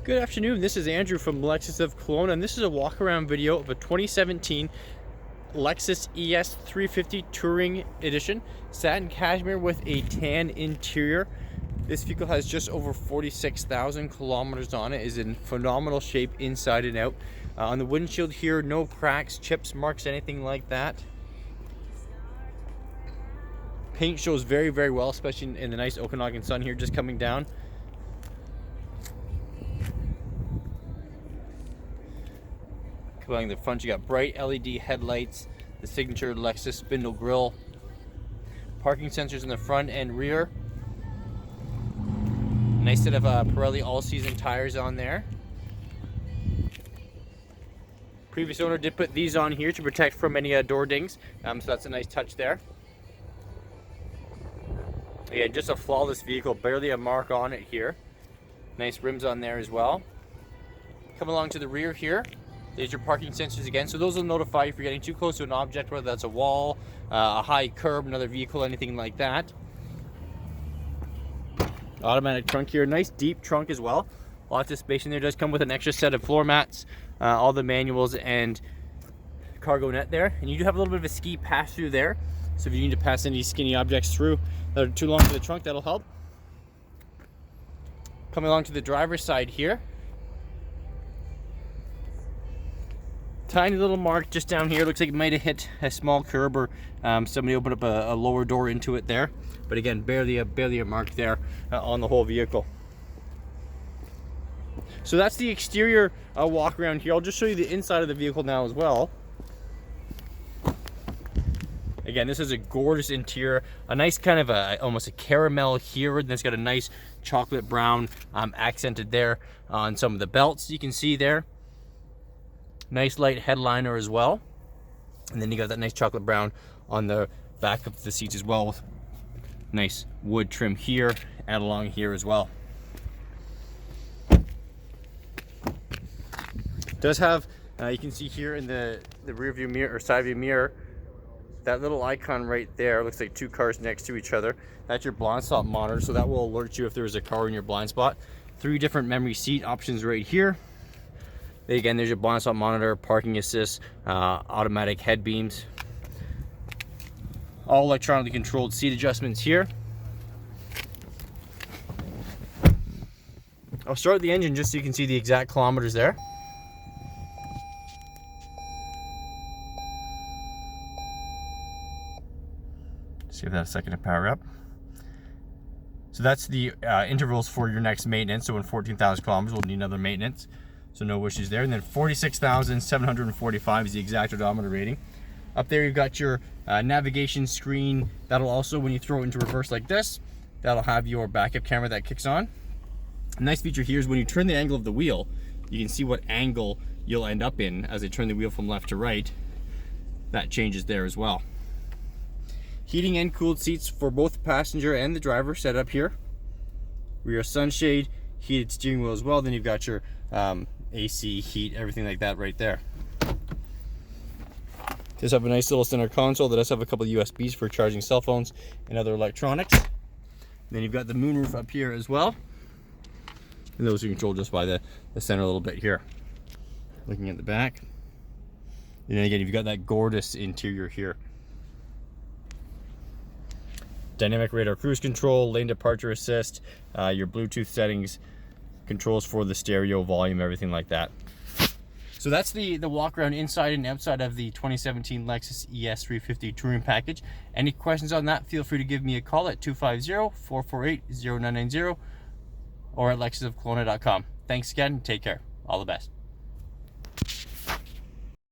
Good afternoon, this is Andrew from Lexus of Kelowna, and this is a walk around video of a 2017 Lexus ES 350 Touring Edition, satin cashmere with a tan interior. This vehicle has just over 46,000 kilometers on it, is in phenomenal shape inside and out. On the windshield here, no cracks, chips, marks, anything like that. Paint shows very, very well, especially in the nice Okanagan sun here just coming down. Coming the front, you got bright LED headlights, the signature Lexus spindle grille, parking sensors in the front and rear. Nice set of Pirelli all-season tires on there. Previous owner did put these on here to protect from any door dings, so that's a nice touch there. Yeah, just a flawless vehicle, barely a mark on it here. Nice rims on there as well. Come along to the rear here. There's your parking sensors again, so those will notify you if you're getting too close to an object, whether that's a wall, a high curb, another vehicle, anything like that. Automatic trunk here, nice deep trunk as well. Lots of space in there. Does come with an extra set of floor mats, all the manuals and cargo net there. And you do have a little bit of a ski pass through there, so if you need to pass any skinny objects through that are too long for the trunk, that'll help. Coming along to the driver's side here. Tiny little mark just down here. Looks like it might have hit a small curb or somebody opened up a lower door into it there. But again, barely a mark there on the whole vehicle. So that's the exterior walk around here. I'll just show you the inside of the vehicle now as well. Again, this is a gorgeous interior. A nice kind of almost a caramel here. And it's got a nice chocolate brown accented there on some of the belts you can see there. Nice light headliner as well, and then you got that nice chocolate brown on the back of the seats as well, with nice wood trim here and along here as well. Does have you can see here in the rear view mirror or side view mirror, that little icon right there looks like two cars next to each other. That's your blind spot monitor, so that will alert you if there's a car in your blind spot. 3 different memory seat options right here. Again, there's your blind spot monitor, parking assist, automatic head beams, all electronically controlled seat adjustments here. I'll start the engine just so you can see the exact kilometers there. Just give that a second to power up. So that's the intervals for your next maintenance. So in 14,000 kilometers, we'll need another maintenance. So no issues there. And then 46,745 is the exact odometer rating. Up there you've got your navigation screen. That'll also, when you throw it into reverse like this, that'll have your backup camera that kicks on. A nice feature here is when you turn the angle of the wheel, you can see what angle you'll end up in as I turn the wheel from left to right. That changes there as well. Heating and cooled seats for both the passenger and the driver set up here. Rear sunshade, heated steering wheel as well. Then you've got your AC, heat, everything like that right there. Does have a nice little center console that does have a couple of USBs for charging cell phones and other electronics. And then you've got the moonroof up here as well. And those are controlled just by the center a little bit here. Looking at the back. And then again, you've got that gorgeous interior here. Dynamic radar cruise control, lane departure assist, your Bluetooth settings, controls for the stereo, volume, everything like that. So that's the walk around inside and outside of the 2017 Lexus ES 350 Touring Package. Any questions on that, feel free to give me a call at 250-448-0990 or at lexusofkelowna.com. Thanks again, take care. All the best.